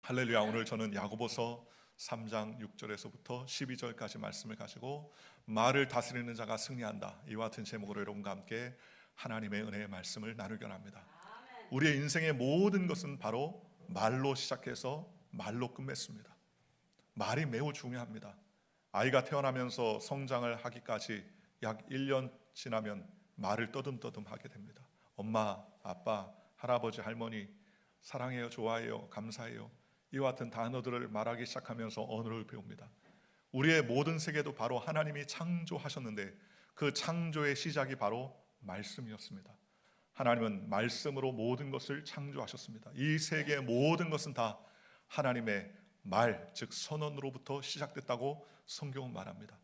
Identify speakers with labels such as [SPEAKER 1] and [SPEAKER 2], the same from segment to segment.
[SPEAKER 1] 할렐루야. 오늘 저는 야고보서 3장 6절에서부터 12절까지 말씀을 가지고 말을 다스리는 자가 승리한다, 이와 같은 제목으로 여러분과 함께 하나님의 은혜의 말씀을 나누기 원합니다. 우리의 인생의 모든 것은 바로 말로 시작해서 말로 끝맺습니다. 말이 매우 중요합니다. 아이가 태어나면서 성장을 하기까지 약 1년 지나면 말을 떠듬떠듬 하게 됩니다. 엄마, 아빠, 할아버지, 할머니, 사랑해요, 좋아해요, 감사해요, 이와 같은 단어들을 말하기 시작하면서 언어를 배웁니다. 우리의 모든 세계도 바로 하나님이 창조하셨는데 그 창조의 시작이 바로 말씀이었습니다. 하나님은 말씀으로 모든 것을 창조하셨습니다. 이 세계의 모든 것은 다 하나님의 말, 즉 선언으로부터 시작됐다고 성경은 말합니다.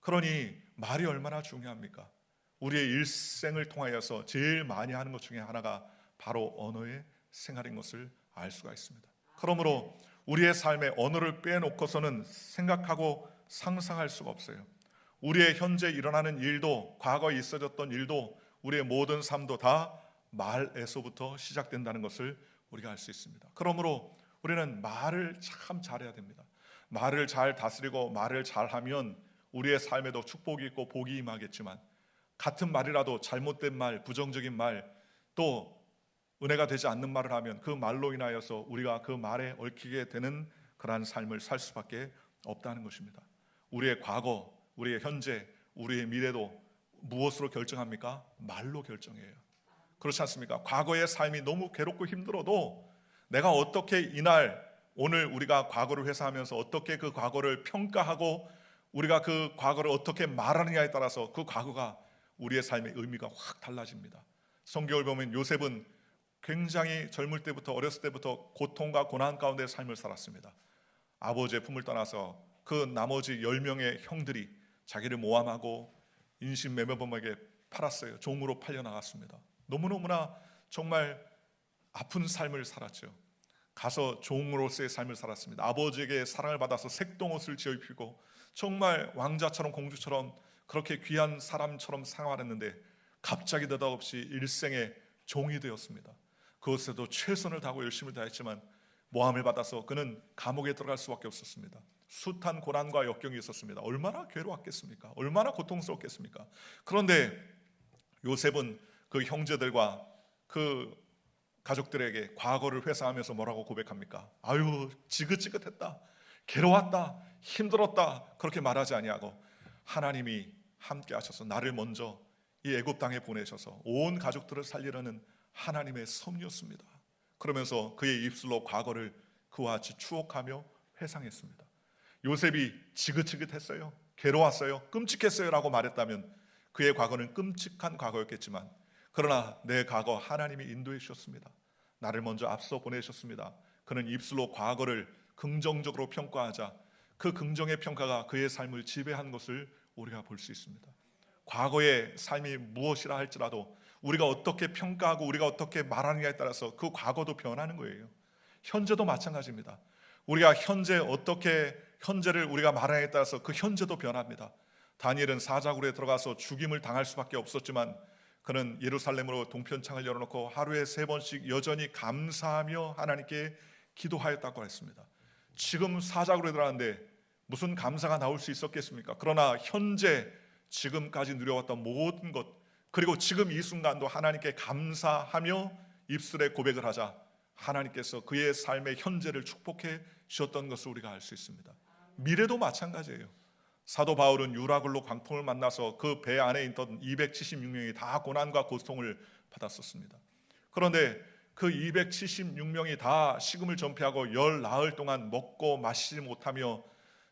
[SPEAKER 1] 그러니 말이 얼마나 중요합니까? 우리의 일생을 통하여서 제일 많이 하는 것 중에 하나가 바로 언어의 생활인 것을 알 수가 있습니다. 그러므로 우리의 삶에 언어를 빼놓고서는 생각하고 상상할 수가 없어요. 우리의 현재 일어나는 일도, 과거에 있어졌던 일도, 우리의 모든 삶도 다 말에서부터 시작된다는 것을 우리가 알 수 있습니다. 그러므로 우리는 말을 참 잘해야 됩니다. 말을 잘 다스리고 말을 잘하면 우리의 삶에도 축복이 있고 복이 임하겠지만, 같은 말이라도 잘못된 말, 부정적인 말, 또 은혜가 되지 않는 말을 하면 그 말로 인하여서 우리가 그 말에 얽히게 되는 그러한 삶을 살 수밖에 없다는 것입니다. 우리의 과거, 우리의 현재, 우리의 미래도 무엇으로 결정합니까? 말로 결정해요. 그렇지 않습니까? 과거의 삶이 너무 괴롭고 힘들어도 내가 어떻게 이날, 오늘 우리가 과거를 회상하면서 어떻게 그 과거를 평가하고 우리가 그 과거를 어떻게 말하느냐에 따라서 그 과거가 우리의 삶의 의미가 확 달라집니다. 성경을 보면 요셉은 굉장히 젊을 때부터, 어렸을 때부터 고통과 고난 가운데 삶을 살았습니다. 아버지의 품을 떠나서 그 나머지 10명의 형들이 자기를 모함하고 인신매매범에게 팔았어요. 종으로 팔려나갔습니다. 너무너무나 정말 아픈 삶을 살았죠. 가서 종으로서의 삶을 살았습니다. 아버지에게 사랑을 받아서 색동옷을 지어 입히고 정말 왕자처럼 공주처럼 그렇게 귀한 사람처럼 생활했는데 갑자기 느닷없이 일생의 종이 되었습니다. 그것에도 최선을 다하고 열심을 다했지만 모함을 받아서 그는 감옥에 들어갈 수밖에 없었습니다. 숱한 고난과 역경이 있었습니다. 얼마나 괴로웠겠습니까? 얼마나 고통스럽겠습니까? 그런데 요셉은 그 형제들과 그 가족들에게 과거를 회상하면서 뭐라고 고백합니까? 아유, 지긋지긋했다, 괴로웠다, 힘들었다, 그렇게 말하지 아니하고 하나님이 함께 하셔서 나를 먼저 이 애굽 땅에 보내셔서 온 가족들을 살리려는 하나님의 섭리였습니다. 그러면서 그의 입술로 과거를 그와 같이 추억하며 회상했습니다. 요셉이 지긋지긋했어요, 괴로웠어요, 끔찍했어요 라고 말했다면 그의 과거는 끔찍한 과거였겠지만, 그러나 내 과거 하나님이 인도해 주셨습니다. 나를 먼저 앞서 보내셨습니다. 그는 입술로 과거를 긍정적으로 평가하자 그 긍정의 평가가 그의 삶을 지배한 것을 우리가 볼 수 있습니다. 과거의 삶이 무엇이라 할지라도 우리가 어떻게 평가하고 우리가 어떻게 말하느냐에 따라서 그 과거도 변하는 거예요. 현재도 마찬가지입니다. 우리가 현재를 우리가 말하느냐에 따라서 그 현재도 변합니다. 다니엘은 사자굴에 들어가서 죽임을 당할 수밖에 없었지만 그는 예루살렘으로 동편창을 열어놓고 하루에 3번씩 여전히 감사하며 하나님께 기도하였다고 했습니다. 지금 사자굴에 들어갔는데 무슨 감사가 나올 수 있었겠습니까? 그러나 현재 지금까지 누려왔던 모든 것, 그리고 지금 이 순간도 하나님께 감사하며 입술에 고백을 하자 하나님께서 그의 삶의 현재를 축복해 주셨던 것을 우리가 알 수 있습니다. 미래도 마찬가지예요. 사도 바울은 유라굴로 광풍을 만나서 그 배 안에 있던 276명이 다 고난과 고통을 받았었습니다. 그런데 그 276명이 다 식음을 전폐하고 열 나흘 동안 먹고 마시지 못하며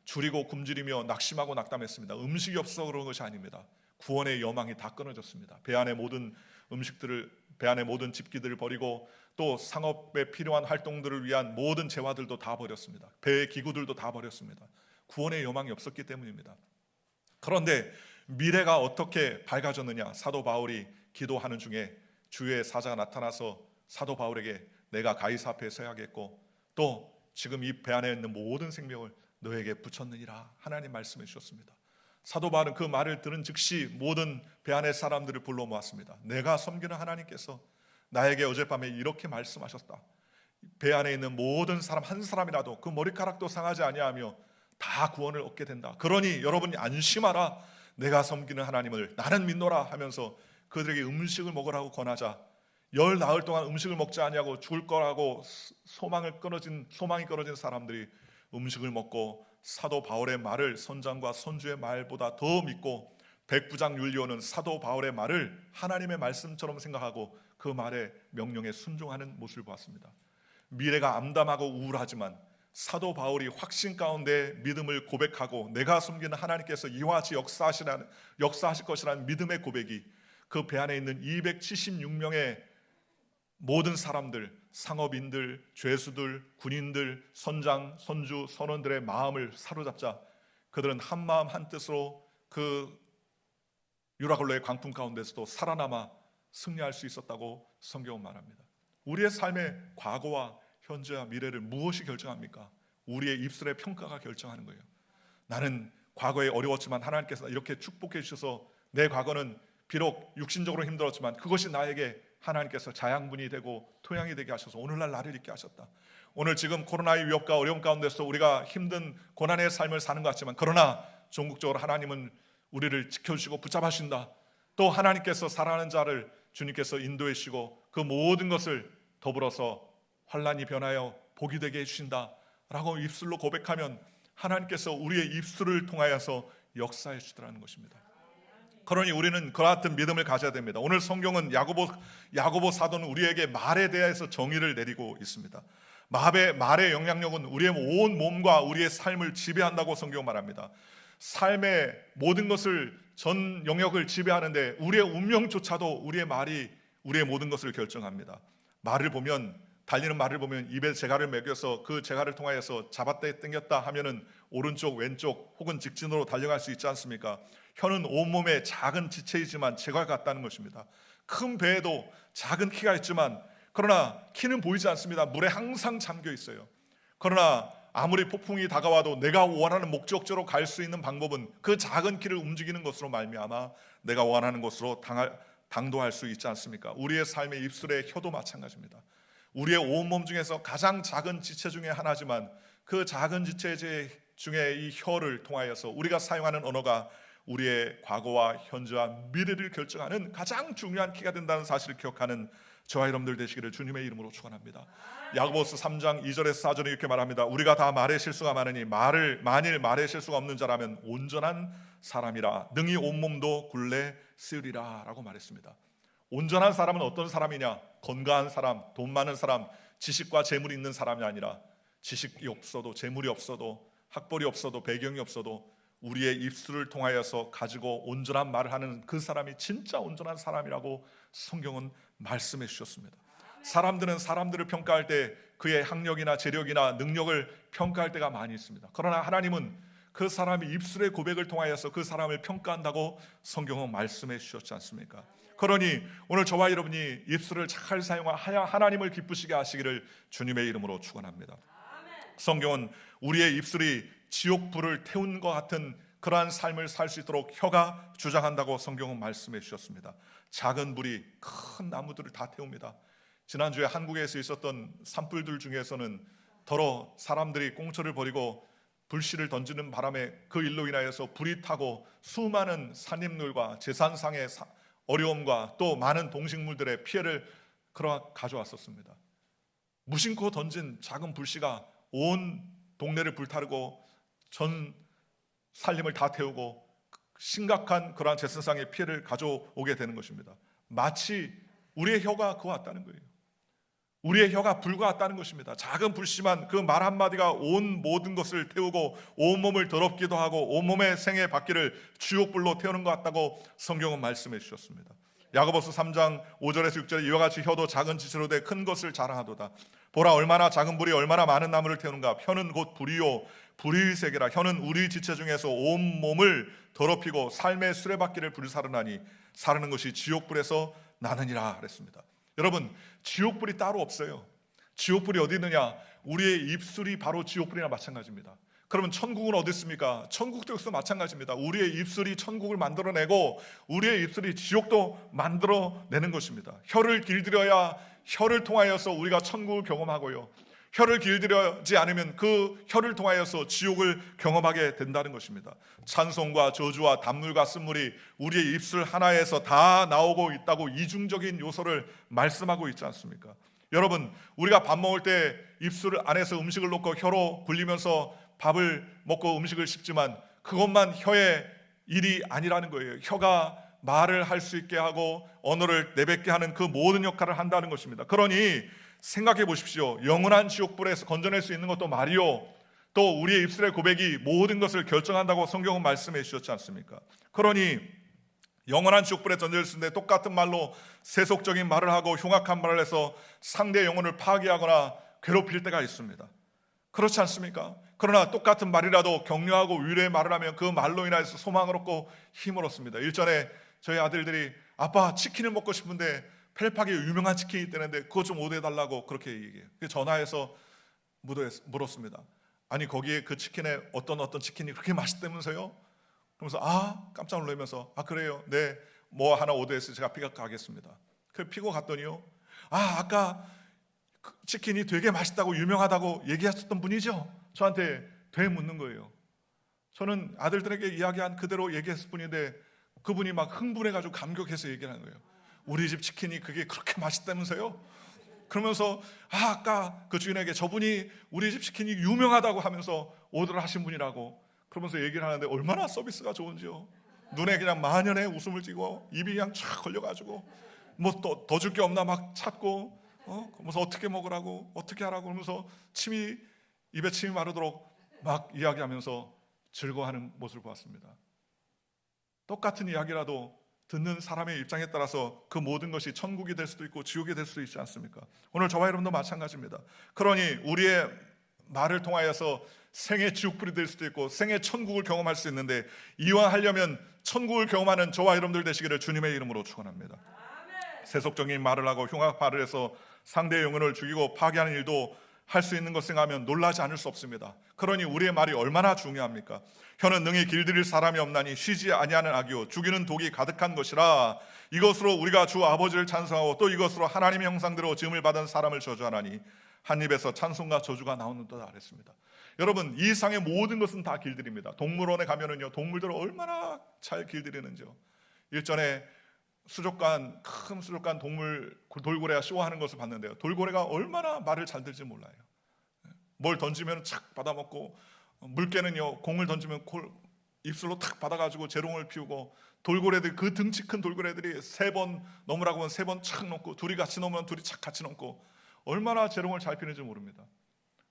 [SPEAKER 1] 줄이고 굶주리며 낙심하고 낙담했습니다. 음식이 없어서 그런 것이 아닙니다. 구원의 여망이 다 끊어졌습니다. 배 안에 모든 음식들을, 배 안에 모든 집기들을 버리고 또 상업에 필요한 활동들을 위한 모든 재화들도 다 버렸습니다. 배의 기구들도 다 버렸습니다. 구원의 여망이 없었기 때문입니다. 그런데 미래가 어떻게 밝아졌느냐? 사도 바울이 기도하는 중에 주의 사자가 나타나서 사도 바울에게 내가 가이사 앞에 서야겠고 또 지금 이 배 안에 있는 모든 생명을 너에게 붙였느니라 하나님 말씀해 주셨습니다. 사도 바울은 그 말을 들은 즉시 모든 배 안의 사람들을 불러 모았습니다. 내가 섬기는 하나님께서 나에게 어젯밤에 이렇게 말씀하셨다. 배 안에 있는 모든 사람 한 사람이라도 그 머리카락도 상하지 아니하며 다 구원을 얻게 된다. 그러니 여러분이 안심하라. 내가 섬기는 하나님을 나는 믿노라 하면서 그들에게 음식을 먹으라고 권하자, 열 나흘 동안 음식을 먹지 아니하고 죽을 거라고 소망이 끊어진 사람들이 음식을 먹고 사도 바울의 말을 선장과 선주의 말보다 더 믿고 백부장 율리오는 사도 바울의 말을 하나님의 말씀처럼 생각하고 그 말의 명령에 순종하는 모습을 보았습니다. 미래가 암담하고 우울하지만 사도 바울이 확신 가운데 믿음을 고백하고 내가 섬기는 하나님께서 이와 같이 역사하실 것이라는 믿음의 고백이 그 배 안에 있는 276명의 모든 사람들, 상업인들, 죄수들, 군인들, 선장, 선주, 선원들의 마음을 사로잡자 그들은 한마음 한뜻으로 그 유라굴로의 광풍 가운데서도 살아남아 승리할 수 있었다고 성경은 말합니다. 우리의 삶의 과거와 현재와 미래를 무엇이 결정합니까? 우리의 입술의 평가가 결정하는 거예요. 나는 과거에 어려웠지만 하나님께서 이렇게 축복해 주셔서 내 과거는 비록 육신적으로 힘들었지만 그것이 나에게 하나님께서 자양분이 되고 토양이 되게 하셔서 오늘날 나를 있게 하셨다. 오늘 지금 코로나의 위협과 어려움 가운데서 우리가 힘든 고난의 삶을 사는 것 같지만 그러나 종국적으로 하나님은 우리를 지켜주시고 붙잡으신다. 또 하나님께서 사랑하는 자를 주님께서 인도해 주시고 그 모든 것을 더불어서 환난이 변하여 복이 되게 해주신다 라고 입술로 고백하면 하나님께서 우리의 입술을 통하여서 역사해 주시더라는 것입니다. 그러니 우리는 그와 같은 믿음을 가져야 됩니다. 오늘 성경은 야고보 사도는 우리에게 말에 대해서 정의를 내리고 있습니다. 말의 영향력은 우리의 온 몸과 우리의 삶을 지배한다고 성경은 말합니다. 삶의 모든 것을 전 영역을 지배하는데 우리의 운명조차도 우리의 말이 우리의 모든 것을 결정합니다. 달리는 말을 보면 입에 재갈을 매겨서 그 재갈을 통하여서 잡았다 당겼다 하면은 오른쪽 왼쪽 혹은 직진으로 달려갈 수 있지 않습니까? 혀는 온몸의 작은 지체이지만 재갈 같다는 것입니다. 큰 배에도 작은 키가 있지만 그러나 키는 보이지 않습니다. 물에 항상 잠겨 있어요. 그러나 아무리 폭풍이 다가와도 내가 원하는 목적지로 갈 수 있는 방법은 그 작은 키를 움직이는 것으로 말미암아 내가 원하는 곳으로 당도할 수 있지 않습니까? 우리의 삶의 입술의 혀도 마찬가지입니다. 우리의 온몸 중에서 가장 작은 지체 중에 하나지만 그 작은 지체 중에 이 혀를 통하여서 우리가 사용하는 언어가 우리의 과거와 현재와 미래를 결정하는 가장 중요한 키가 된다는 사실을 기억하는 저와 여러분들 되시기를 주님의 이름으로 축원합니다. 야고보서 3장 2절에서 4절에 이렇게 말합니다. 우리가 다 말에 실수가 많으니 만일 말에 실수가 없는 자라면 온전한 사람이라 능히 온몸도 굴레 쓰리라 라고 말했습니다. 온전한 사람은 어떤 사람이냐? 건강한 사람, 돈 많은 사람, 지식과 재물이 있는 사람이 아니라 지식이 없어도 재물이 없어도 학벌이 없어도 배경이 없어도 우리의 입술을 통하여서 가지고 온전한 말을 하는 그 사람이 진짜 온전한 사람이라고 성경은 말씀해 주셨습니다. 사람들은 사람들을 평가할 때 그의 학력이나 재력이나 능력을 평가할 때가 많이 있습니다. 그러나 하나님은 그 사람이 입술의 고백을 통하여서 그 사람을 평가한다고 성경은 말씀해 주셨지 않습니까? 그러니 오늘 저와 여러분이 입술을 잘 사용하여 하나님을 기쁘시게 하시기를 주님의 이름으로 축원합니다. 성경은 우리의 입술이 지옥불을 태운 것 같은 그러한 삶을 살 수 있도록 혀가 주장한다고 성경은 말씀해 주셨습니다. 작은 불이 큰 나무들을 다 태웁니다. 지난주에 한국에서 있었던 산불들 중에서는 더러 사람들이 꽁초를 버리고 불씨를 던지는 바람에 그 일로 인하여서 불이 타고 수많은 산림들과 재산상의 어려움과 또 많은 동식물들의 피해를 가져왔었습니다. 무심코 던진 작은 불씨가 온 동네를 불타르고 전 산림을 다 태우고 심각한 그러한 재산상의 피해를 가져오게 되는 것입니다. 마치 우리의 혀가 그와 같다는 거예요. 우리의 혀가 불과 같다는 것입니다. 작은 불씨만 그 말 한마디가 온 모든 것을 태우고 온몸을 더럽기도 하고 온몸의 생의 바퀴를 지옥불로 태우는 것 같다고 성경은 말씀해 주셨습니다. 야고보서 3장 5절에서 6절에 이와 같이 혀도 작은 지체로 돼 큰 것을 자랑하도다. 보라 얼마나 작은 불이 얼마나 많은 나무를 태우는가. 혀는 곧 불이요 불의 세계라. 혀는 우리 지체 중에서 온 몸을 더럽히고 삶의 수레바퀴를 불사르나니 사르는 것이 지옥불에서 나느니라 그랬습니다. 여러분, 지옥불이 따로 없어요. 지옥불이 어디 있느냐? 우리의 입술이 바로 지옥불이나 마찬가지입니다. 그러면 천국은 어디 있습니까? 천국도 역시 마찬가지입니다. 우리의 입술이 천국을 만들어내고 우리의 입술이 지옥도 만들어내는 것입니다. 혀를 길들여야 혀를 통하여서 우리가 천국을 경험하고요, 혀를 길들이지 않으면 그 혀를 통하여서 지옥을 경험하게 된다는 것입니다. 찬송과 저주와 단물과 쓴물이 우리의 입술 하나에서 다 나오고 있다고 이중적인 요소를 말씀하고 있지 않습니까? 여러분, 우리가 밥 먹을 때 입술 안에서 음식을 놓고 혀로 굴리면서 밥을 먹고 음식을 씹지만 그것만 혀의 일이 아니라는 거예요. 혀가 말을 할 수 있게 하고 언어를 내뱉게 하는 그 모든 역할을 한다는 것입니다. 그러니 생각해 보십시오. 영원한 지옥불에서 건져낼 수 있는 것도 말이요, 또 우리의 입술의 고백이 모든 것을 결정한다고 성경은 말씀해 주셨지 않습니까? 그러니 영원한 지옥불에 던져질 수 있는데 똑같은 말로 세속적인 말을 하고 흉악한 말을 해서 상대의 영혼을 파괴하거나 괴롭힐 때가 있습니다. 그렇지 않습니까? 그러나 똑같은 말이라도 격려하고 위로의 말을 하면 그 말로 인해서 소망을 얻고 힘을 얻습니다. 일전에 저희 아들들이 아빠 치킨을 먹고 싶은데 펠팍에 유명한 치킨이 있다는데 그거 좀 오더해달라고 그렇게 얘기해요. 전화해서 물었습니다. 아니 거기에 그 치킨에 어떤 치킨이 그렇게 맛있다면서요? 그러면서 깜짝 놀라면서 그래요? 네, 뭐 하나 오더해서 제가 픽업하겠습니다. 그 피고 갔더니요, 아까 그 치킨이 되게 맛있다고 유명하다고 얘기하셨던 분이죠? 저한테 되묻는 거예요. 저는 아들들에게 이야기한 그대로 얘기했을 뿐인데 그분이 막 흥분해가지고 감격해서 얘기를 하는 거예요. 우리 집 치킨이 그게 그렇게 맛있다면서요? 그러면서 아까 그 주인에게 저분이 우리 집 치킨이 유명하다고 하면서 오더를 하신 분이라고 그러면서 얘기를 하는데 얼마나 서비스가 좋은지요. 눈에 그냥 만연의 웃음을 띠고 입이 그냥 쫙 걸려가지고 뭐 더 줄 게 없나 막 찾고 그러면서 어떻게 먹으라고 어떻게 하라고 그러면서 입에 침이 마르도록 막 이야기하면서 즐거워하는 모습을 보았습니다. 똑같은 이야기라도 듣는 사람의 입장에 따라서 그 모든 것이 천국이 될 수도 있고 지옥이 될 수도 있지 않습니까? 오늘 저와 여러분도 마찬가지입니다. 그러니 우리의 말을 통하여서 생의 지옥불이 될 수도 있고 생의 천국을 경험할 수 있는데 이와 하려면 천국을 경험하는 저와 여러분들 되시기를 주님의 이름으로 축원합니다. 세속적인 말을 하고 흉악 말을 해서 상대의 영혼을 죽이고 파괴하는 일도 할 수 있는 것 생각하면 놀라지 않을 수 없습니다. 그러니 우리의 말이 얼마나 중요합니까? 혀는 능히 길들일 사람이 없나니 쉬지 아니하는 악이요 죽이는 독이 가득한 것이라. 이것으로 우리가 주 아버지를 찬송하고 또 이것으로 하나님의 형상대로 지음을 받은 사람을 저주하나니 한 입에서 찬송과 저주가 나오는도다 그랬습니다. 여러분, 이 세상의 모든 것은 다 길들입니다. 동물원에 가면은요, 동물들을 얼마나 잘 길들이는지요. 일전에 큰 수족관 동물 돌고래가 쇼하는 것을 봤는데요, 돌고래가 얼마나 말을 잘 들지 몰라요. 뭘 던지면 착 받아먹고, 물개는요 공을 던지면 입술로 탁 받아가지고 재롱을 피우고, 돌고래들, 그 등치 큰 돌고래들이 3번 넘으라고 하면 3번 착 넘고, 둘이 같이 넘으면 둘이 착 같이 넘고, 얼마나 재롱을 잘 피는지 모릅니다.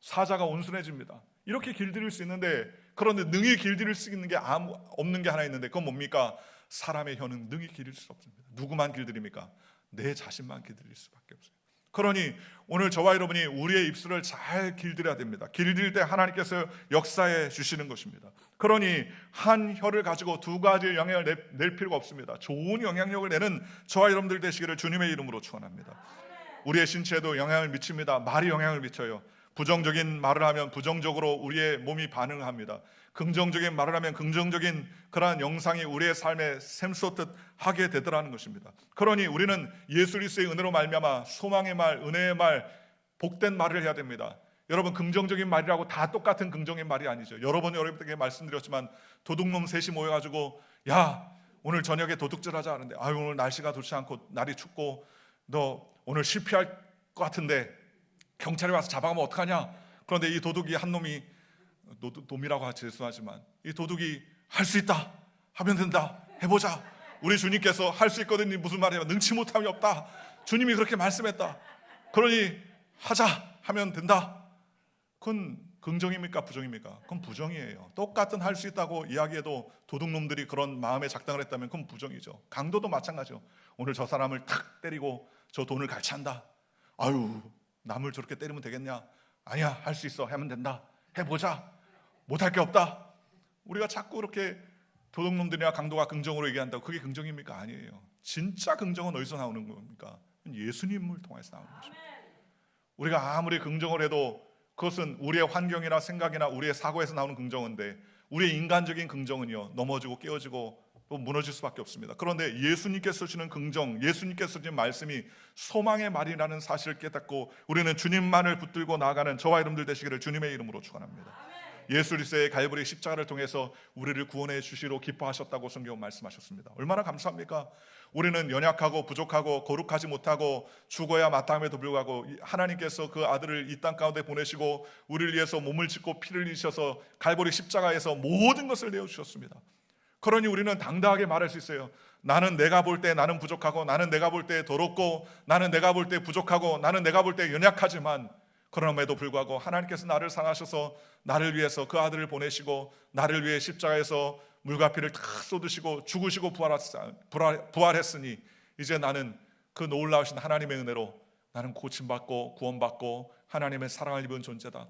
[SPEAKER 1] 사자가 온순해집니다. 이렇게 길들일 수 있는데, 그런데 능히 길들일 수 있는 게 없는 게 하나 있는데 그건 뭡니까? 사람의 혀는 능히 길들 수 없습니다. 누구만 길들입니까? 내 자신만 길들일 수밖에 없어요. 그러니 오늘 저와 여러분이 우리의 입술을 잘 길들여야 됩니다. 길들 때 하나님께서 역사해 주시는 것입니다. 그러니 한 혀를 가지고 두 가지의 영향을 낼 필요가 없습니다. 좋은 영향력을 내는 저와 여러분들 되시기를 주님의 이름으로 축원합니다. 우리의 신체에도 영향을 미칩니다. 말이 영향을 미쳐요. 부정적인 말을 하면 부정적으로 우리의 몸이 반응을 합니다. 긍정적인 말을 하면 긍정적인 그러한 영상이 우리의 삶에 샘솟듯 하게 되더라는 것입니다. 그러니 우리는 예수 그리스도의 은혜로 말미암아 소망의 말, 은혜의 말, 복된 말을 해야 됩니다. 여러분, 긍정적인 말이라고 다 똑같은 긍정의 말이 아니죠. 여러 번 여러분에게 말씀드렸지만 도둑놈 셋이 모여가지고 야, 오늘 저녁에 도둑질하자 하는데 오늘 날씨가 좋지 않고 날이 춥고 너 오늘 실패할 것 같은데 경찰이 와서 잡아가면 어떡하냐? 그런데 이 도둑이 한 놈이, 놈이라고 하지 죄송하지만 이 도둑이 할 수 있다 하면 된다, 해보자. 우리 주님께서 할 수 있거든요. 무슨 말이에요? 능치 못함이 없다. 주님이 그렇게 말씀했다. 그러니 하자 하면 된다. 그건 긍정입니까? 부정입니까? 그건 부정이에요. 똑같은 할 수 있다고 이야기해도 도둑놈들이 그런 마음에 작당을 했다면 그건 부정이죠. 강도도 마찬가지죠. 오늘 저 사람을 탁 때리고 저 돈을 갈취한다. 남을 저렇게 때리면 되겠냐? 아니야, 할 수 있어. 하면 된다. 해보자. 못할 게 없다. 우리가 자꾸 그렇게 도둑놈들이나 강도가 긍정으로 얘기한다고 그게 긍정입니까? 아니에요. 진짜 긍정은 어디서 나오는 겁니까? 예수님을 통해서 나오는 것입니다. 우리가 아무리 긍정을 해도 그것은 우리의 환경이나 생각이나 우리의 사고에서 나오는 긍정인데 우리의 인간적인 긍정은요 넘어지고 깨어지고 또 무너질 수밖에 없습니다. 그런데 예수님께서 주시는 긍정, 예수님께서 주신 말씀이 소망의 말이라는 사실을 깨닫고 우리는 주님만을 붙들고 나아가는 저와 여러분들 되시기를 주님의 이름으로 축원합니다. 예수 그리스도의 갈보리 십자가를 통해서 우리를 구원해 주시로 기뻐하셨다고 성경 말씀하셨습니다. 얼마나 감사합니까? 우리는 연약하고 부족하고 거룩하지 못하고 죽어야 마땅함에도 불구하고 하나님께서 그 아들을 이 땅 가운데 보내시고 우리를 위해서 몸을 찢고 피를 흘리셔서 갈보리 십자가에서 모든 것을 내어주셨습니다. 그러니 우리는 당당하게 말할 수 있어요. 나는 내가 볼 때 나는 부족하고, 나는 내가 볼 때 더럽고, 나는 내가 볼 때 부족하고, 나는 내가 볼 때 연약하지만 그럼에도 불구하고 하나님께서 나를 사랑하셔서 나를 위해서 그 아들을 보내시고 나를 위해 십자가에서 물과 피를 다 쏟으시고 죽으시고 부활했으니 이제 나는 그 놀라우신 하나님의 은혜로 나는 고침받고 구원받고 하나님의 사랑을 입은 존재다.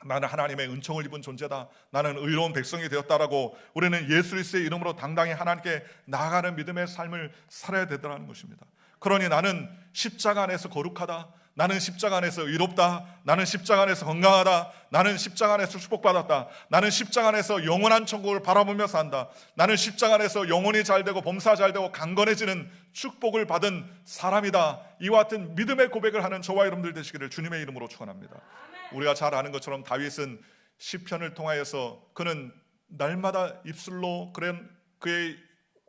[SPEAKER 1] 나는 하나님의 은총을 입은 존재다. 나는 의로운 백성이 되었다라고 우리는 예수 그리스도의 이름으로 당당히 하나님께 나아가는 믿음의 삶을 살아야 되더라는 것입니다. 그러니 나는 십자가 안에서 거룩하다. 나는 십자가 안에서 의롭다. 나는 십자가 안에서 건강하다. 나는 십자가 안에서 축복받았다. 나는 십자가 안에서 영원한 천국을 바라보며 산다. 나는 십자가 안에서 영혼이 잘되고 범사 잘되고 강건해지는 축복을 받은 사람이다. 이와 같은 믿음의 고백을 하는 저와 여러분들 되시기를 주님의 이름으로 축원합니다. 우리가 잘 아는 것처럼 다윗은 시편을 통하여서 그는 날마다 입술로 그의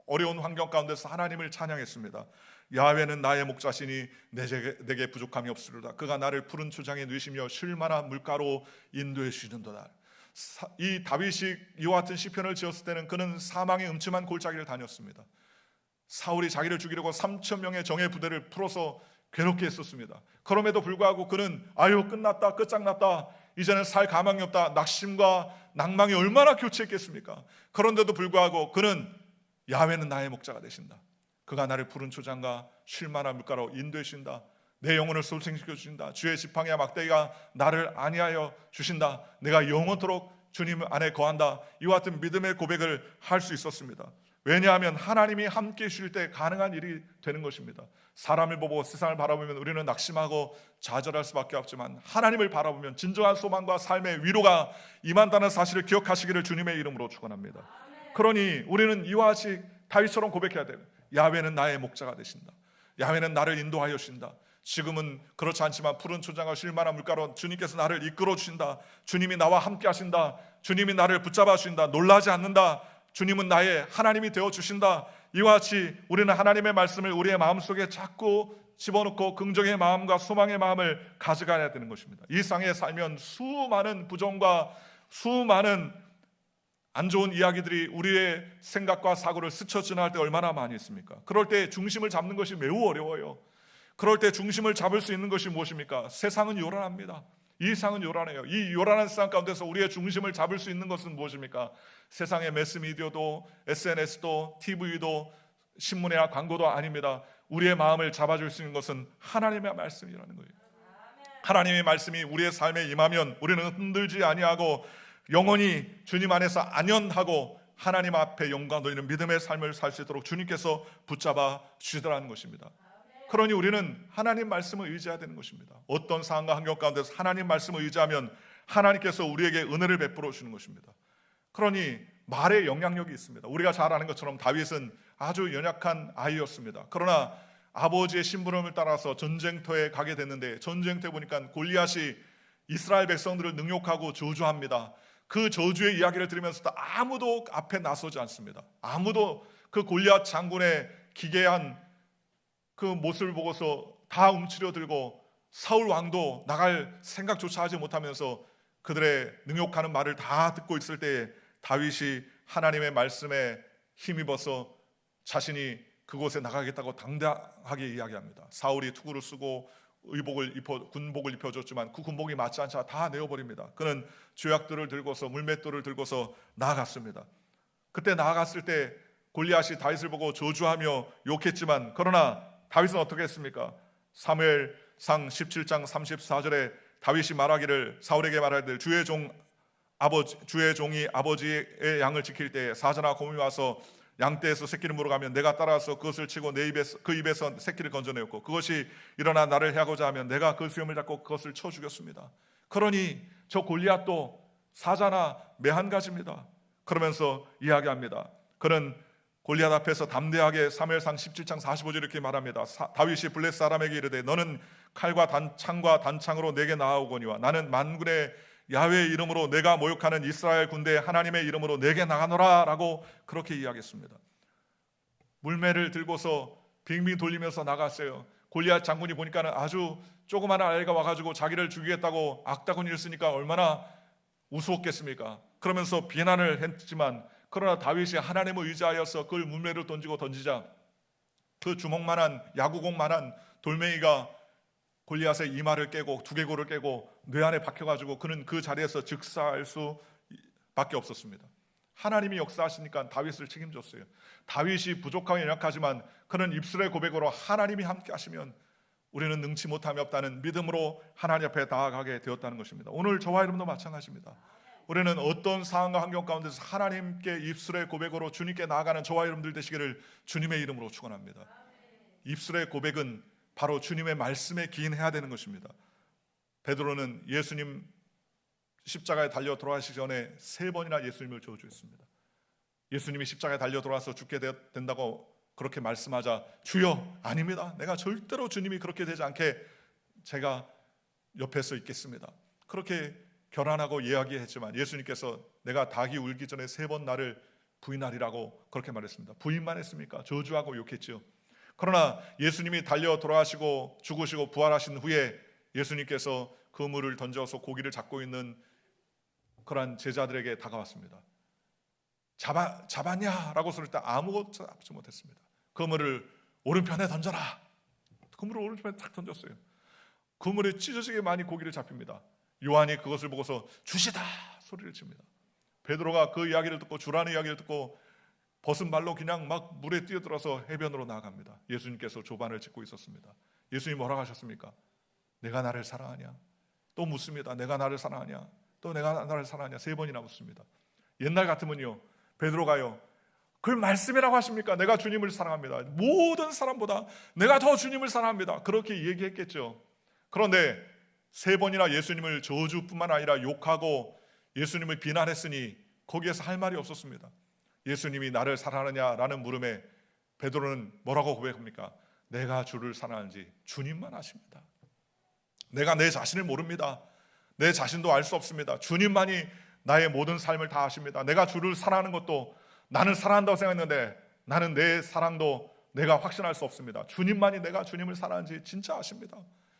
[SPEAKER 1] 어려운 환경 가운데서 하나님을 찬양했습니다. 야훼는 나의 목자시니 내게 부족함이 없으리로다. 그가 나를 푸른 초장에 누이시며 쉴만한 물가로 인도해 주시는도다. 이 다윗이 이와 같은 시편을 지었을 때는 그는 사망의 음침한 골짜기를 다녔습니다. 사울이 자기를 죽이려고 3,000명의 정예 부대를 풀어서 괴롭게 했었습니다. 그럼에도 불구하고 그는 끝났다, 끝장났다, 이제는 살 가망이 없다, 낙심과 낭망이 얼마나 교체했겠습니까? 그런데도 불구하고 그는 야훼는 나의 목자가 되신다. 그가 나를 푸른 초장과 쉴만한 물가로 인도해 주신다. 내 영혼을 소생시켜 주신다. 주의 지팡이와 막대기가 나를 안위하여 주신다. 내가 영원토록 주님 안에 거한다. 이와 같은 믿음의 고백을 할 수 있었습니다. 왜냐하면 하나님이 함께 해주실 때 가능한 일이 되는 것입니다. 사람을 보고 세상을 바라보면 우리는 낙심하고 좌절할 수밖에 없지만 하나님을 바라보면 진정한 소망과 삶의 위로가 임한다는 사실을 기억하시기를 주님의 이름으로 축원합니다. 그러니 우리는 이와 같이 다윗처럼 고백해야 돼요. 야훼는 나의 목자가 되신다. 야훼는 나를 인도하여 주신다. 지금은 그렇지 않지만 푸른 초장과 쉴만한 물가로 주님께서 나를 이끌어 주신다. 주님이 나와 함께 하신다. 주님이 나를 붙잡아 주신다. 놀라지 않는다. 주님은 나의 하나님이 되어 주신다. 이와 같이 우리는 하나님의 말씀을 우리의 마음속에 자꾸 집어넣고 긍정의 마음과 소망의 마음을 가져가야 되는 것입니다. 이 땅에 살면 수많은 부정과 수많은 안 좋은 이야기들이 우리의 생각과 사고를 스쳐 지나갈 때 얼마나 많이 있습니까? 그럴 때 중심을 잡는 것이 매우 어려워요. 그럴 때 중심을 잡을 수 있는 것이 무엇입니까? 세상은 요란합니다. 이 세상은 요란해요. 이 요란한 세상 가운데서 우리의 중심을 잡을 수 있는 것은 무엇입니까? 세상의 매스미디어도 SNS도 TV도 신문이나 광고도 아닙니다. 우리의 마음을 잡아줄 수 있는 것은 하나님의 말씀이라는 거예요. 하나님의 말씀이 우리의 삶에 임하면 우리는 흔들지 아니하고 영원히 주님 안에서 안연하고 하나님 앞에 영광 돌리는 믿음의 삶을 살 수 있도록 주님께서 붙잡아 주시더라는 것입니다. 그러니 우리는 하나님 말씀을 의지해야 되는 것입니다. 어떤 상황과 환경 가운데서 하나님 말씀을 의지하면 하나님께서 우리에게 은혜를 베풀어 주시는 것입니다. 그러니 말에 영향력이 있습니다. 우리가 잘 아는 것처럼 다윗은 아주 연약한 아이였습니다. 그러나 아버지의 심부름을 따라서 전쟁터에 가게 됐는데 전쟁터에 보니까 골리앗이 이스라엘 백성들을 능욕하고 저주합니다. 그 저주의 이야기를 들으면서도 아무도 앞에 나서지 않습니다. 아무도 그 골리앗 장군의 기괴한 그 모습을 보고서 다 움츠려들고 사울 왕도 나갈 생각조차 하지 못하면서 그들의 능욕하는 말을 다 듣고 있을 때에 다윗이 하나님의 말씀에 힘입어서 자신이 그곳에 나가겠다고 당당하게 이야기합니다. 사울이 투구를 쓰고 군복을 입혀줬지만 그 군복이 맞지 않자 다 내어버립니다. 그는 죄악들을 들고서 물맷돌을 들고서 나아갔습니다. 그때 나아갔을 때 골리앗이 다윗을 보고 저주하며 욕했지만 그러나 다윗은 어떻게 했습니까? 사무엘상 17장 34절에 다윗이 말하기를 사울에게 말하기를 주의 종이 아버지의 양을 지킬 때에 사자나 곰이 와서 양떼에서 새끼를 물어가면 내가 따라서 그것을 치고 그 입에서 새끼를 건져내었고, 그것이 일어나 나를 해하고자 하면 내가 그 수염을 잡고 그것을 쳐 죽였습니다. 그러니 저 골리앗도 사자나 매 한 가지입니다. 그러면서 이야기합니다. 그는 골리앗 앞에서 담대하게 사무엘상 17장 45절 이렇게 말합니다. 다윗이 블레셋 사람에게 이르되 너는 칼과 창과 단창으로 내게 나아오거니와 나는 만군의 야훼의 이름으로 내가 모욕하는 이스라엘 군대의 하나님의 이름으로 내게 나가노라 라고 그렇게 이야기했습니다. 물매를 들고서 빙빙 돌리면서 나갔어요. 골리앗 장군이 보니까는 아주 조그마한 아이가 와가지고 자기를 죽이겠다고 악다구니를 쓰니까 얼마나 우스웠겠습니까? 그러면서 비난을 했지만, 그러나 다윗이 하나님을 의지하여서 그걸 물매를 던지자 그 주먹만한 야구공만한 돌멩이가 골리앗의 이마를 깨고 두개골을 깨고 뇌 안에 박혀가지고 그는 그 자리에서 즉사할 수밖에 없었습니다. 하나님이 역사하시니까 다윗을 책임졌어요. 다윗이 부족하고 연약하지만 그는 입술의 고백으로 하나님이 함께 하시면 우리는 능치 못함이 없다는 믿음으로 하나님 앞에 나아가게 되었다는 것입니다. 오늘 저와 여러분도 마찬가지입니다. 우리는 어떤 상황과 환경 가운데서 하나님께 입술의 고백으로 주님께 나아가는 저와 여러분들 되시기를 주님의 이름으로 축원합니다. 입술의 고백은 바로 주님의 말씀에 기인해야 되는 것입니다. 베드로는 예수님 십자가에 달려 돌아가시기 전에 3번이나 예수님을 저주했습니다. 예수님이 십자가에 달려 돌아와서 죽게 된다고 그렇게 말씀하자 주여 아닙니다. 내가 절대로 주님이 그렇게 되지 않게 제가 옆에서 있겠습니다. 그렇게 결단하고 이야기했지만 예수님께서 내가 닭이 울기 전에 3번 나를 부인하리라고 그렇게 말했습니다. 부인만 했습니까? 저주하고 욕했죠. 그러나 예수님이 달려 돌아가시고 죽으시고 부활하신 후에 예수님께서 그물을 던져서 고기를 잡고 있는 그러한 제자들에게 다가왔습니다. 잡았냐? 라고 소리할 때 아무것도 잡지 못했습니다. 그물을 오른편에 던져라. 그물을 오른편에 탁 던졌어요. 그물에 찢어지게 많이 고기를 잡힙니다. 요한이 그것을 보고서 주시다 소리를 칩니다. 베드로가 그 이야기를 듣고 주라는 이야기를 듣고 벗은 발로 그냥 막 물에 뛰어들어서 해변으로 나아갑니다. 예수님께서 조반을 짓고 있었습니다. 예수님이 뭐라고 하셨습니까? 내가 나를 사랑하냐? 또 묻습니다. 내가 나를 사랑하냐? 또 내가 나를 사랑하냐? 3번이나 묻습니다. 옛날 같으면요, 베드로가요, 그걸 말씀이라고 하십니까? 내가 주님을 사랑합니다. 모든 사람보다 내가 더 주님을 사랑합니다. 그렇게 얘기했겠죠. 그런데 3번이나 예수님을 저주뿐만 아니라 욕하고 예수님을 비난했으니 거기에서 할 말이 없었습니다. 예수님이 나를 사랑하느냐라는 물음에 베드로는 뭐라고 고백합니까? 내가 주를 사랑하는지 주님만 아십니다. 내가 내 자신을 모릅니다. 내 자신도 알 수 없습니다. 주님만이 나의 모든 삶을 다 아십니다. 내가 주를 사랑하는 것도 나는 사랑한다고 생각했는데 나는 내 사랑도 내가 확신할 수 없습니다. 주님만이 내가 주님을 사랑하는지 진짜 아십니다.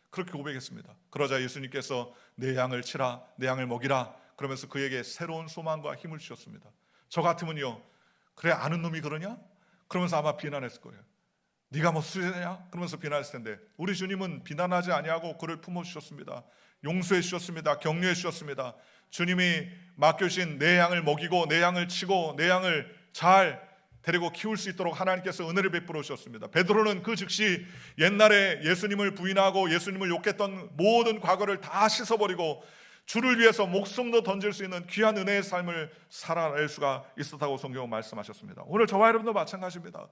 [SPEAKER 1] 그렇게 고백했습니다. 그러자 예수님께서 내 양을 치라, 내 양을 먹이라 그러면서 그에게 새로운 소망과 힘을 주셨습니다. 저 같으면요, 그래 아는 놈이 그러냐? 그러면서 아마 비난했을 거예요. 네가 뭐 수제냐? 그러면서 비난했을 텐데 우리 주님은 비난하지 아니하고 그를 품어주셨습니다. 용서해 주셨습니다. 격려해 주셨습니다. 주님이 맡겨주신 내 양을 먹이고 내 양을 치고 내 양을 잘 데리고 키울 수 있도록 하나님께서 은혜를 베풀어 주셨습니다. 베드로는 그 즉시 옛날에 예수님을 부인하고 예수님을 욕했던 모든 과거를 다 씻어버리고 주를 위해서 목숨도 던질 수 있는 귀한 은혜의 삶을 살아낼 수가 있었다고 성경은 말씀하셨습니다. 오늘 저와 여러분도 마찬가지입니다.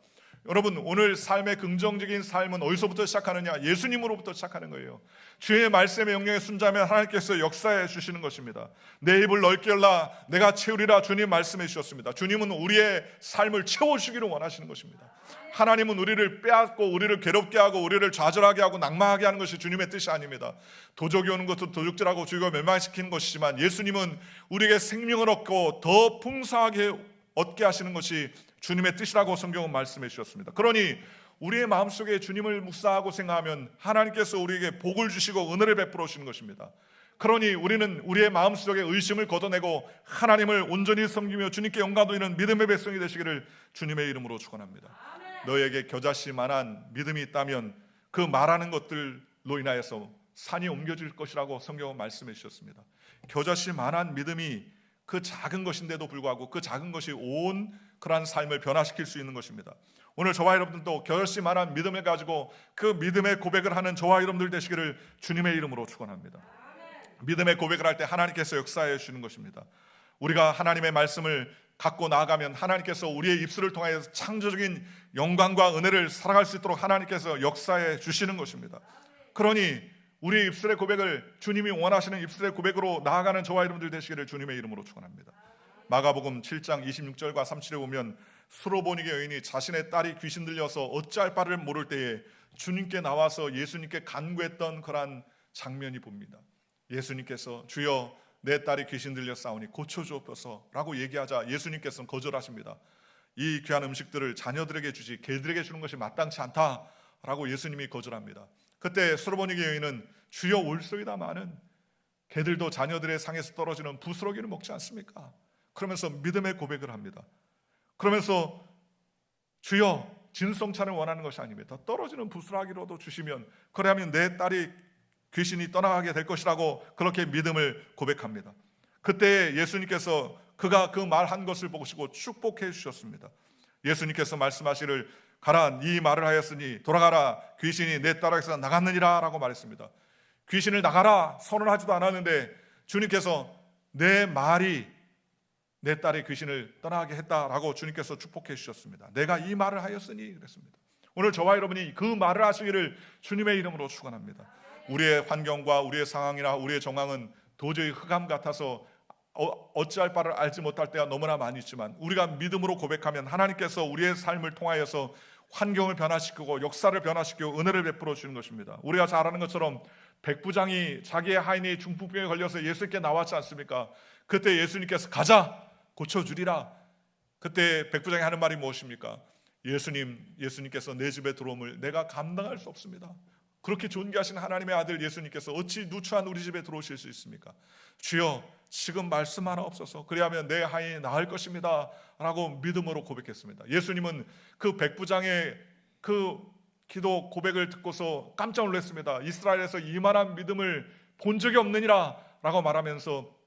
[SPEAKER 1] 여러분, 오늘 삶의 긍정적인 삶은 어디서부터 시작하느냐? 예수님으로부터 시작하는 거예요. 주의 말씀의 영역에 순자하면 하나님께서 역사해 주시는 것입니다. 내 입을 넓게 열라 내가 채우리라 주님 말씀해 주셨습니다. 주님은 우리의 삶을 채워주기를 원하시는 것입니다. 하나님은 우리를 빼앗고 우리를 괴롭게 하고 우리를 좌절하게 하고 낙망하게 하는 것이 주님의 뜻이 아닙니다. 도적이 오는 것도 도적질하고 죽이고 멸망시키는 것이지만 예수님은 우리에게 생명을 얻고 더 풍성하게 얻게 하시는 것이 주님의 뜻이라고 성경은 말씀해 주셨습니다. 그러니 우리의 마음속에 주님을 묵상하고 생각하면 하나님께서 우리에게 복을 주시고 은혜를 베풀어 주시는 것입니다. 그러니 우리는 우리의 마음속에 의심을 걷어내고 하나님을 온전히 섬기며 주님께 영광 돌리는 믿음의 백성이 되시기를 주님의 이름으로 축원합니다. 너에게 겨자씨 만한 믿음이 있다면 그 말하는 것들로 인하여서 산이 옮겨질 것이라고 성경은 말씀해 주셨습니다. 겨자씨 만한 믿음이 그 작은 것인데도 불구하고 그 작은 것이 온 그러한 삶을 변화시킬 수 있는 것입니다. 오늘 저와 여러분들도 겨자씨만한 믿음을 가지고 그 믿음의 고백을 하는 저와 여러분들 되시기를 주님의 이름으로 축원합니다. 믿음의 고백을 할 때 하나님께서 역사해 주시는 것입니다. 우리가 하나님의 말씀을 갖고 나아가면 하나님께서 우리의 입술을 통하여 창조적인 영광과 은혜를 살아갈 수 있도록 하나님께서 역사해 주시는 것입니다. 그러니 우리의 입술의 고백을 주님이 원하시는 입술의 고백으로 나아가는 저와 여러분들 되시기를 주님의 이름으로 축원합니다. 마가복음 7장 26절과 37에 보면 수로보니게 여인이 자신의 딸이 귀신 들려서 어찌할 바를 모를 때에 주님께 나와서 예수님께 간구했던 그러한 장면이 봅니다. 예수님께서 주여 내 딸이 귀신 들려 싸우니 고쳐주옵소서라고 얘기하자 예수님께서는 거절하십니다. 이 귀한 음식들을 자녀들에게 주지 개들에게 주는 것이 마땅치 않다라고 예수님이 거절합니다. 그때 수로보니게 여인은 주여 올소이다마는 개들도 자녀들의 상에서 떨어지는 부스러기를 먹지 않습니까? 그러면서 믿음의 고백을 합니다. 그러면서 주여 진성찬을 원하는 것이 아닙니다. 떨어지는 부스러기로도 주시면 그러면 내 딸이 귀신이 떠나가게 될 것이라고 그렇게 믿음을 고백합니다. 그때 예수님께서 그가 그 말한 것을 보시고 축복해 주셨습니다. 예수님께서 말씀하시기를 가라 네 말을 하였으니 돌아가라 귀신이 내 딸에게서 나갔느니라 라고 말했습니다. 귀신을 나가라 선언하지도 않았는데 주님께서 내 말이 내 딸의 귀신을 떠나게 했다라고 주님께서 축복해 주셨습니다. 내가 이 말을 하였으니 그랬습니다. 오늘 저와 여러분이 그 말을 하시기를 주님의 이름으로 축원합니다. 우리의 환경과 우리의 상황이나 우리의 정황은 도저히 흑암 같아서 어찌할 바를 알지 못할 때가 너무나 많이 있지만 우리가 믿음으로 고백하면 하나님께서 우리의 삶을 통하여서 환경을 변화시키고 역사를 변화시키고 은혜를 베풀어 주는 것입니다. 우리가 잘 아는 것처럼 백부장이 자기의 하인이 중풍병에 걸려서 예수님께 나왔지 않습니까? 그때 예수님께서 가자 고쳐주리라. 그때 백부장이 하는 말이 무엇입니까? 예수님께서 내 집에 들어옴을 내가 감당할 수 없습니다. 그렇게 존귀하신 하나님의 아들 예수님께서 어찌 누추한 우리 집에 들어오실 수 있습니까? 주여 지금 말씀 하나 없어서 그리하면 내 하인이 나을 것입니다 라고 믿음으로 고백했습니다. 예수님은 그 백부장의 그 기도 고백을 듣고서 깜짝 놀랐습니다. 이스라엘에서 이만한 믿음을 본 적이 없느니라 라고 말하면서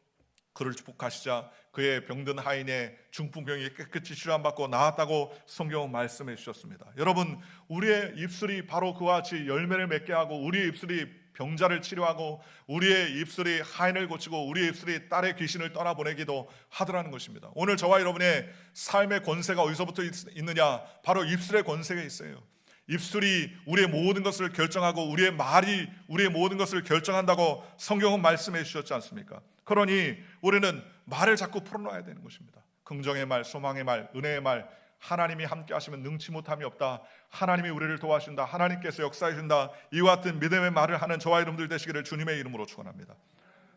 [SPEAKER 1] 그를 축복하시자 그의 병든 하인의 중풍병이 깨끗이 치료받고 나았다고 성경은 말씀해 주셨습니다. 여러분 우리의 입술이 바로 그와 같이 열매를 맺게 하고 우리의 입술이 병자를 치료하고 우리의 입술이 하인을 고치고 우리의 입술이 딸의 귀신을 떠나보내기도 하더라는 것입니다. 오늘 저와 여러분의 삶의 권세가 어디서부터 있느냐? 바로 입술의 권세가 있어요. 입술이 우리의 모든 것을 결정하고 우리의 말이 우리의 모든 것을 결정한다고 성경은 말씀해 주셨지 않습니까? 그러니 우리는 말을 자꾸 풀어놔야 되는 것입니다. 긍정의 말, 소망의 말, 은혜의 말, 하나님이 함께 하시면 능치 못함이 없다. 하나님이 우리를 도와준다. 하나님께서 역사해 준다. 이와 같은 믿음의 말을 하는 저와 여러분들 되시기를 주님의 이름으로 축원합니다.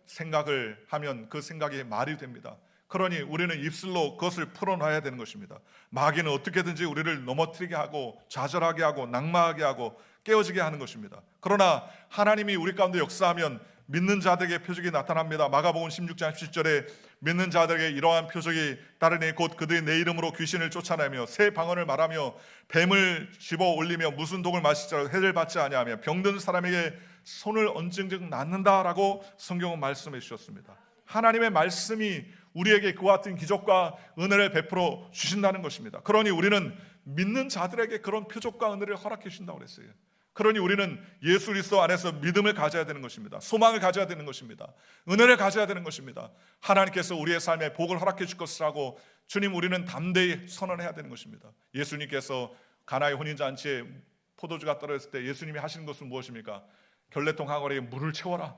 [SPEAKER 1] 생각을 하면 그 생각이 말이 됩니다. 그러니 우리는 입술로 그것을 풀어놔야 되는 것입니다. 마귀는 어떻게든지 우리를 넘어뜨리게 하고 좌절하게 하고 낙마하게 하고 깨어지게 하는 것입니다. 그러나 하나님이 우리 가운데 역사하면 믿는 자들에게 표적이 나타납니다. 마가복음 16장 17절에 믿는 자들에게 이러한 표적이 따르니 곧 그들이 내 이름으로 귀신을 쫓아내며 새 방언을 말하며 뱀을 집어 올리며 무슨 독을 마시더라도 해를 받지 아니하며 병든 사람에게 손을 얹은 즉 낫는다라고 성경은 말씀해 주셨습니다. 하나님의 말씀이 우리에게 그와 같은 기적과 은혜를 베풀어 주신다는 것입니다. 그러니 우리는 믿는 자들에게 그런 표적과 은혜를 허락해 주신다고 그랬어요. 그러니 우리는 예수 그리스도 안에서 믿음을 가져야 되는 것입니다. 소망을 가져야 되는 것입니다. 은혜를 가져야 되는 것입니다. 하나님께서 우리의 삶에 복을 허락해 줄 것이라고 주님 우리는 담대히 선언해야 되는 것입니다. 예수님께서 가나의 혼인잔치에 포도주가 떨어졌을 때 예수님이 하시는 것은 무엇입니까? 결례통 항아리에 물을 채워라.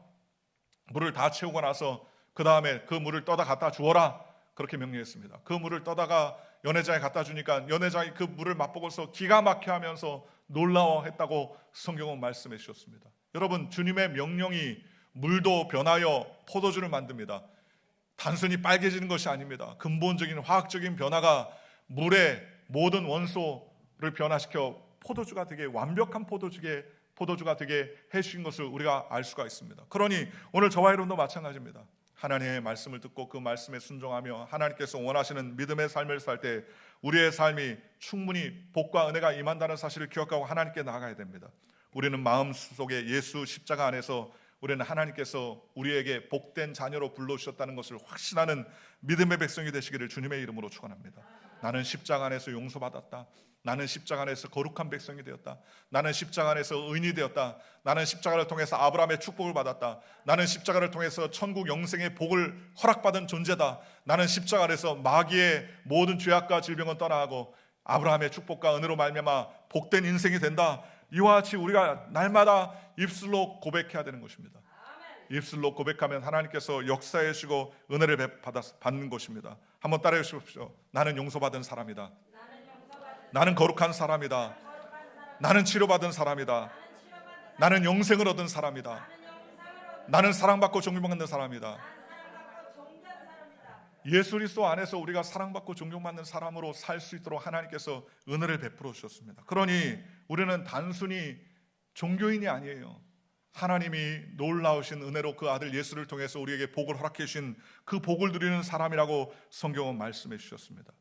[SPEAKER 1] 물을 다 채우고 나서 그 다음에 그 물을 떠다 갖다 주어라. 그렇게 명령했습니다. 그 물을 떠다가 연회장에 갖다 주니까 연회장이 그 물을 맛보고서 기가 막혀 하면서 놀라워했다고 성경은 말씀해 주셨습니다. 여러분 주님의 명령이 물도 변하여 포도주를 만듭니다. 단순히 빨개지는 것이 아닙니다. 근본적인 화학적인 변화가 물의 모든 원소를 변화시켜 포도주가 되게 완벽한 포도주가 되게 해주신 것을 우리가 알 수가 있습니다. 그러니 오늘 저와 여러분도 마찬가지입니다. 하나님의 말씀을 듣고 그 말씀에 순종하며 하나님께서 원하시는 믿음의 삶을 살 때 우리의 삶이 충분히 복과 은혜가 임한다는 사실을 기억하고 하나님께 나아가야 됩니다. 우리는 마음속에 예수 십자가 안에서 우리는 하나님께서 우리에게 복된 자녀로 불러주셨다는 것을 확신하는 믿음의 백성이 되시기를 주님의 이름으로 축원합니다. 나는 십자가 안에서 용서받았다. 나는 십자가 안에서 거룩한 백성이 되었다. 나는 십자가 안에서 의인이 되었다. 나는 십자가를 통해서 아브라함의 축복을 받았다. 나는 십자가를 통해서 천국 영생의 복을 허락받은 존재다. 나는 십자가 안에서 마귀의 모든 죄악과 질병은 떠나고 아브라함의 축복과 은혜로 말미암아 복된 인생이 된다. 이와 같이 우리가 날마다 입술로 고백해야 되는 것입니다. 입술로 고백하면 하나님께서 역사해 주시고 은혜를 받는 것입니다. 한번 따라해 주십시오. 나는 용서받은 사람이다. 나는 거룩한 사람이다. 나는 치료받은 사람이다. 나는 영생을 얻은 사람이다. 나는 사랑받고 존경받는 사람이다. 예수 그리스도 안에서 우리가 사랑받고 존경받는 사람으로 살 수 있도록 하나님께서 은혜를 베풀어 주셨습니다. 그러니 우리는 단순히 종교인이 아니에요. 하나님이 놀라우신 은혜로 그 아들 예수를 통해서 우리에게 복을 허락해 주신 그 복을 누리는 사람이라고 성경은 말씀해 주셨습니다.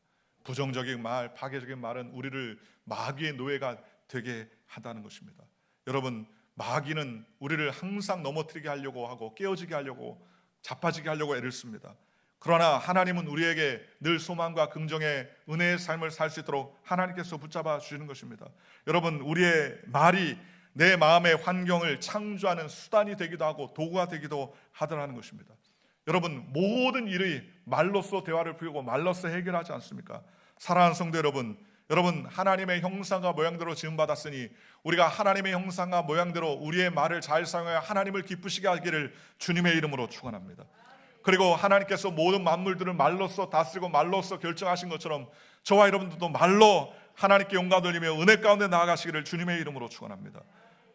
[SPEAKER 1] 부정적인 말, 파괴적인 말은 우리를 마귀의 노예가 되게 한다는 것입니다. 여러분, 마귀는 우리를 항상 넘어뜨리게 하려고 하고 깨어지게 하려고 자빠지게 하려고 애를 씁니다. 그러나 하나님은 우리에게 늘 소망과 긍정의 은혜의 삶을 살 수 있도록 하나님께서 붙잡아 주시는 것입니다. 여러분, 우리의 말이 내 마음의 환경을 창조하는 수단이 되기도 하고 도구가 되기도 하더라는 것입니다. 여러분, 모든 일이 말로써 대화를 풀고 말로써 해결하지 않습니까? 사랑하는 성도 여러분, 하나님의 형상과 모양대로 지음받았으니 우리가 하나님의 형상과 모양대로 우리의 말을 잘 사용하여 하나님을 기쁘시게 하기를 주님의 이름으로 축원합니다. 그리고 하나님께서 모든 만물들을 말로써 다스리고 말로써 결정하신 것처럼 저와 여러분들도 말로 하나님께 영광 돌리며 은혜 가운데 나아가시기를 주님의 이름으로 축원합니다.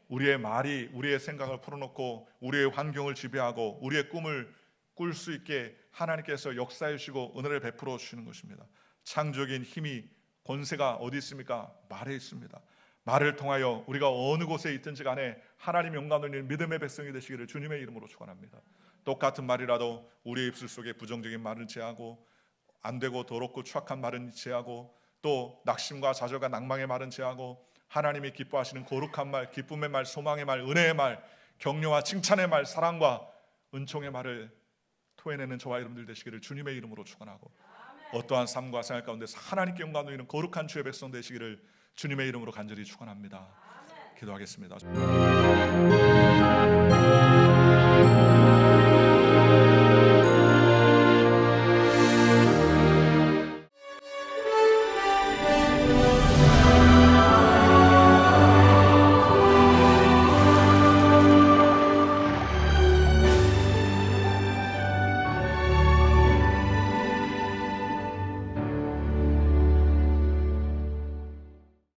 [SPEAKER 1] 우리의 말이 우리의 생각을 풀어놓고 우리의 환경을 지배하고 우리의 꿈을 꿀 수 있게 하나님께서 역사해 주시고 은혜를 베풀어 주시는 것입니다. 창조적인 힘이 권세가 어디 있습니까? 말에 있습니다. 말을 통하여 우리가 어느 곳에 있든지 간에 하나님 영광 돌리는 믿음의 백성이 되시기를 주님의 이름으로 축원합니다. 똑같은 말이라도 우리의 입술 속에 부정적인 말을 제하고 안되고 더럽고 추악한 말은 제하고 또 낙심과 좌절과 낭망의 말은 제하고 하나님이 기뻐하시는 거룩한 말, 기쁨의 말, 소망의 말, 은혜의 말, 격려와 칭찬의 말, 사랑과 은총의 말을 토해내는 저와 여러분들 되시기를 주님의 이름으로 축원하고 어떠한 삶과 생활 가운데서 하나님께 영광 돌리는 거룩한 주의 백성 되시기를 주님의 이름으로 간절히 축원합니다. 기도하겠습니다.